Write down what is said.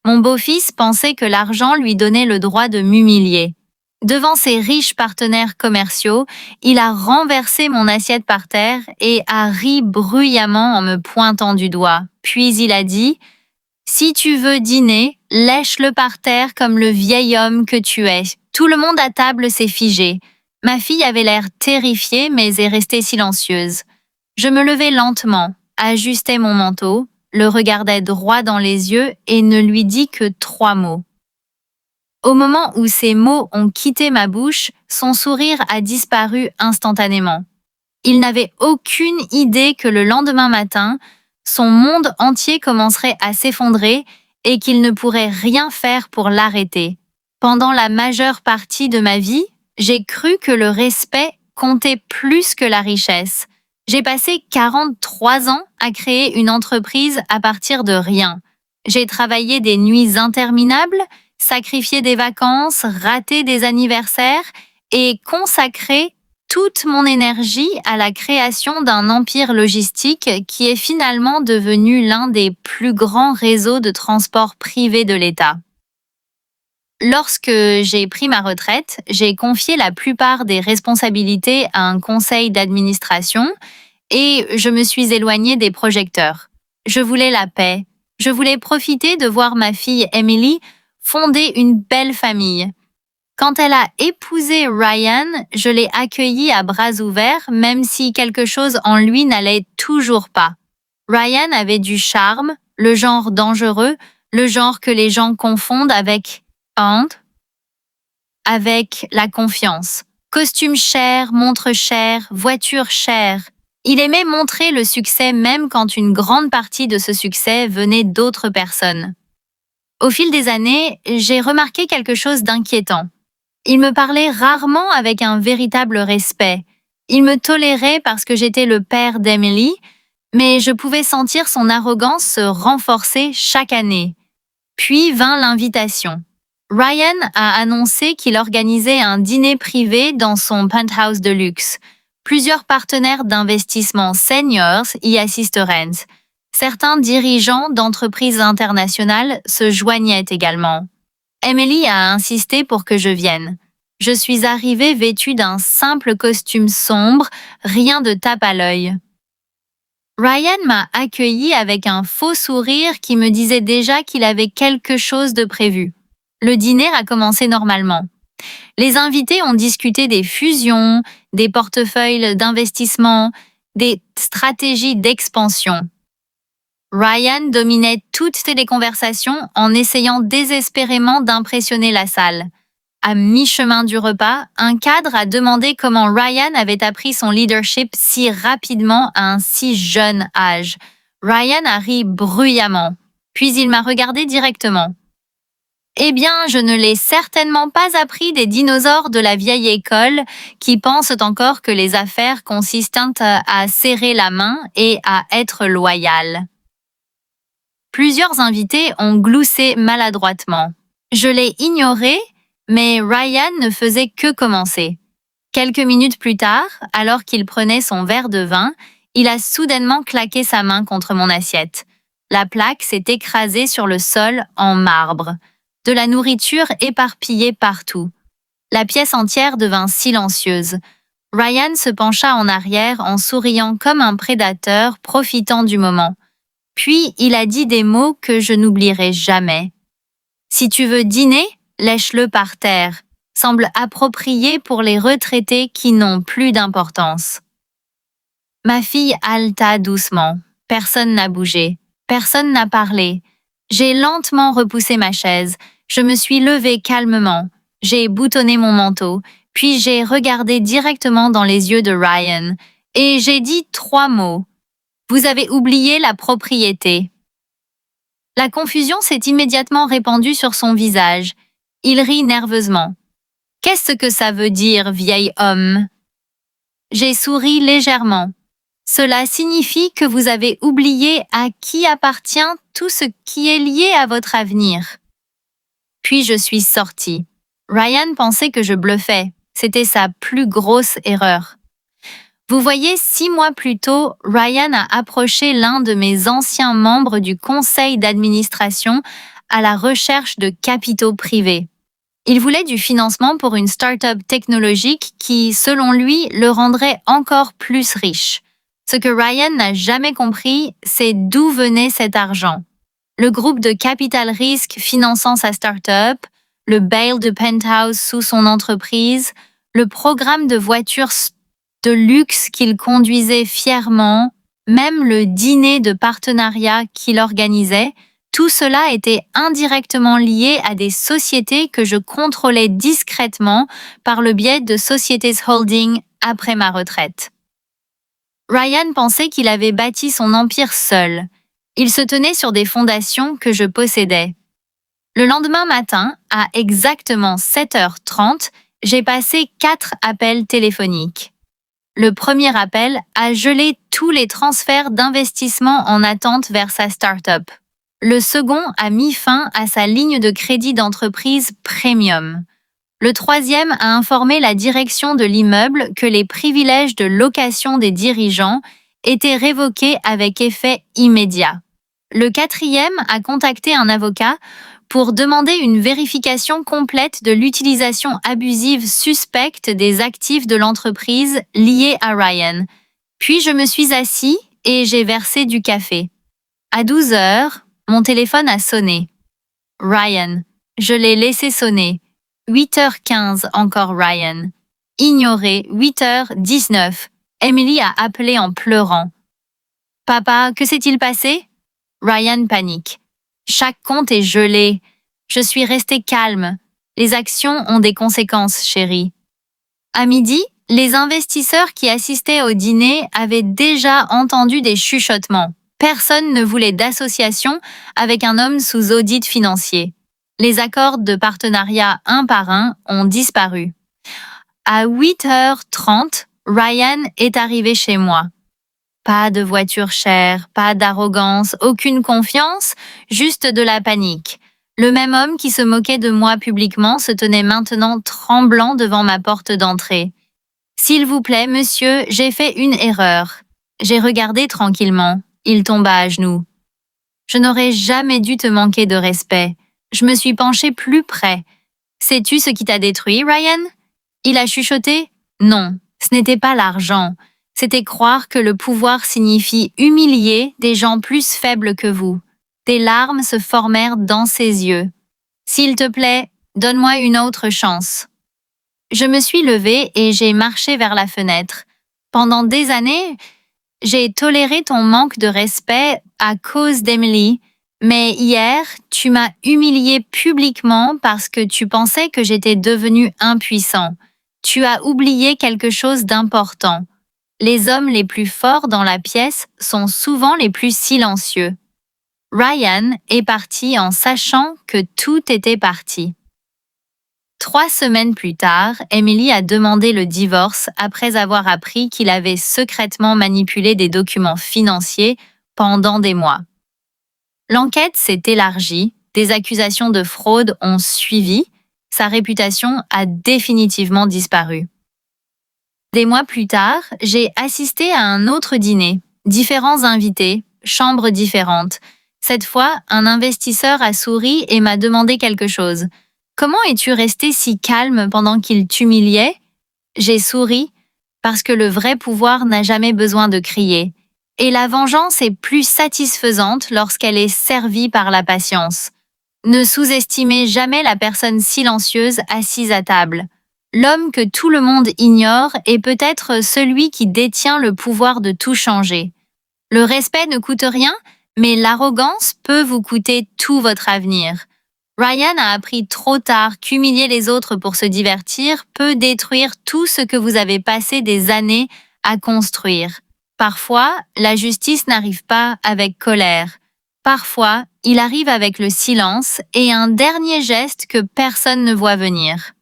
Mon beau-fils pensait que l'argent lui donnait le droit de m'humilier. Devant ses riches partenaires commerciaux, il a renversé mon assiette par terre et a ri bruyamment en me pointant du doigt. Puis il a dit « Si tu veux dîner, lèche-le par terre comme le vieil homme que tu es. » Tout le monde à table s'est figé. Ma fille avait l'air terrifiée mais est restée silencieuse. Je me levai lentement, ajustai mon manteau, le regardai droit dans les yeux et ne lui dis que 3 mots. Au moment où ces mots ont quitté ma bouche, son sourire a disparu instantanément. Il n'avait aucune idée que le lendemain matin, son monde entier commencerait à s'effondrer et qu'il ne pourrait rien faire pour l'arrêter. Pendant la majeure partie de ma vie, j'ai cru que le respect comptait plus que la richesse. J'ai passé 43 ans à créer une entreprise à partir de rien. J'ai travaillé des nuits interminables, sacrifié des vacances, raté des anniversaires et consacré toute mon énergie à la création d'un empire logistique qui est finalement devenu l'un des plus grands réseaux de transport privé de l'État. Lorsque j'ai pris ma retraite, j'ai confié la plupart des responsabilités à un conseil d'administration et je me suis éloignée des projecteurs. Je voulais la paix. Je voulais profiter de voir ma fille Emily fonder une belle famille. Quand elle a épousé Ryan, je l'ai accueilli à bras ouverts, même si quelque chose en lui n'allait toujours pas. Ryan avait du charme, le genre dangereux, le genre que les gens confondent avec la confiance. Costume cher, montre chère, voiture chère. Il aimait montrer le succès même quand une grande partie de ce succès venait d'autres personnes. Au fil des années, j'ai remarqué quelque chose d'inquiétant. Il me parlait rarement avec un véritable respect. Il me tolérait parce que j'étais le père d'Emily, mais je pouvais sentir son arrogance se renforcer chaque année. Puis vint l'invitation. Ryan a annoncé qu'il organisait un dîner privé dans son penthouse de luxe. Plusieurs partenaires d'investissement seniors y assisteraient. Certains dirigeants d'entreprises internationales se joignaient également. Emily a insisté pour que je vienne. Je suis arrivée vêtue d'un simple costume sombre, rien de tape à l'œil. Ryan m'a accueillie avec un faux sourire qui me disait déjà qu'il avait quelque chose de prévu. Le dîner a commencé normalement. Les invités ont discuté des fusions, des portefeuilles d'investissement, des stratégies d'expansion. Ryan dominait toutes les conversations en essayant désespérément d'impressionner la salle. À mi-chemin du repas, un cadre a demandé comment Ryan avait appris son leadership si rapidement à un si jeune âge. Ryan a ri bruyamment, puis il m'a regardé directement. « Eh bien, je ne l'ai certainement pas appris des dinosaures de la vieille école qui pensent encore que les affaires consistent à serrer la main et à être loyal. » Plusieurs invités ont gloussé maladroitement. Je l'ai ignoré, mais Ryan ne faisait que commencer. Quelques minutes plus tard, alors qu'il prenait son verre de vin, il a soudainement claqué sa main contre mon assiette. La plaque s'est écrasée sur le sol en marbre. De la nourriture éparpillée partout. La pièce entière devint silencieuse. Ryan se pencha en arrière en souriant comme un prédateur profitant du moment. Puis il a dit des mots que je n'oublierai jamais. « Si tu veux dîner, lèche-le par terre », semble approprié pour les retraités qui n'ont plus d'importance. Ma fille haleta doucement. Personne n'a bougé. Personne n'a parlé. J'ai lentement repoussé ma chaise. Je me suis levée calmement. J'ai boutonné mon manteau, puis j'ai regardé directement dans les yeux de Ryan et j'ai dit 3 mots. « Vous avez oublié la propriété. » La confusion s'est immédiatement répandue sur son visage. Il rit nerveusement. « Qu'est-ce que ça veut dire, vieil homme ?» J'ai souri légèrement. « Cela signifie que vous avez oublié à qui appartient tout ce qui est lié à votre avenir. » Puis je suis sortie. Ryan pensait que je bluffais. C'était sa plus grosse erreur. Vous voyez, 6 mois plus tôt, Ryan a approché l'un de mes anciens membres du conseil d'administration à la recherche de capitaux privés. Il voulait du financement pour une start-up technologique qui, selon lui, le rendrait encore plus riche. Ce que Ryan n'a jamais compris, c'est d'où venait cet argent. Le groupe de capital risque finançant sa start-up, le bail de penthouse sous son entreprise, le programme de voitures de luxe qu'il conduisait fièrement, même le dîner de partenariat qu'il organisait, tout cela était indirectement lié à des sociétés que je contrôlais discrètement par le biais de Societies Holding après ma retraite. Ryan pensait qu'il avait bâti son empire seul. Il se tenait sur des fondations que je possédais. Le lendemain matin, à exactement 7h30, j'ai passé 4 appels téléphoniques. Le premier appel a gelé tous les transferts d'investissement en attente vers sa start-up. Le second a mis fin à sa ligne de crédit d'entreprise premium. Le troisième a informé la direction de l'immeuble que les privilèges de location des dirigeants étaient révoqués avec effet immédiat. Le quatrième a contacté un avocat pour demander une vérification complète de l'utilisation abusive suspecte des actifs de l'entreprise liés à Ryan. Puis je me suis assis et j'ai versé du café. À 12h, mon téléphone a sonné. Ryan. Je l'ai laissé sonner. 8h15 encore Ryan. Ignoré, 8h19. Emily a appelé en pleurant. Papa, que s'est-il passé? Ryan panique. Chaque compte est gelé. Je suis resté calme. Les actions ont des conséquences, chérie. À midi, les investisseurs qui assistaient au dîner avaient déjà entendu des chuchotements. Personne ne voulait d'association avec un homme sous audit financier. Les accords de partenariat un par un ont disparu. À 8h30, Ryan est arrivé chez moi. Pas de voiture chère, pas d'arrogance, aucune confiance, juste de la panique. Le même homme qui se moquait de moi publiquement se tenait maintenant tremblant devant ma porte d'entrée. « S'il vous plaît, monsieur, j'ai fait une erreur. » J'ai regardé tranquillement. Il tomba à genoux. « Je n'aurais jamais dû te manquer de respect. » Je me suis penchée plus près. « Sais-tu ce qui t'a détruit, Ryan ?» Il a chuchoté. « Non, ce n'était pas l'argent. C'était croire que le pouvoir signifie humilier des gens plus faibles que vous. » Des larmes se formèrent dans ses yeux. « S'il te plaît, donne-moi une autre chance. » Je me suis levée et j'ai marché vers la fenêtre. Pendant des années, j'ai toléré ton manque de respect à cause d'Emily, mais hier, tu m'as humiliée publiquement parce que tu pensais que j'étais devenu impuissant. Tu as oublié quelque chose d'important. Les hommes les plus forts dans la pièce sont souvent les plus silencieux. Ryan est parti en sachant que tout était parti. 3 semaines plus tard, Emily a demandé le divorce après avoir appris qu'il avait secrètement manipulé des documents financiers pendant des mois. L'enquête s'est élargie, des accusations de fraude ont suivi, sa réputation a définitivement disparu. Des mois plus tard, j'ai assisté à un autre dîner, différents invités, chambres différentes. Cette fois, un investisseur a souri et m'a demandé quelque chose. « Comment es-tu resté si calme pendant qu'il t'humiliait ?» J'ai souri, parce que le vrai pouvoir n'a jamais besoin de crier. Et la vengeance est plus satisfaisante lorsqu'elle est servie par la patience. Ne sous-estimez jamais la personne silencieuse assise à table. L'homme que tout le monde ignore est peut-être celui qui détient le pouvoir de tout changer. Le respect ne coûte rien, mais l'arrogance peut vous coûter tout votre avenir. Ryan a appris trop tard qu'humilier les autres pour se divertir peut détruire tout ce que vous avez passé des années à construire. Parfois, la justice n'arrive pas avec colère. Parfois, il arrive avec le silence et un dernier geste que personne ne voit venir.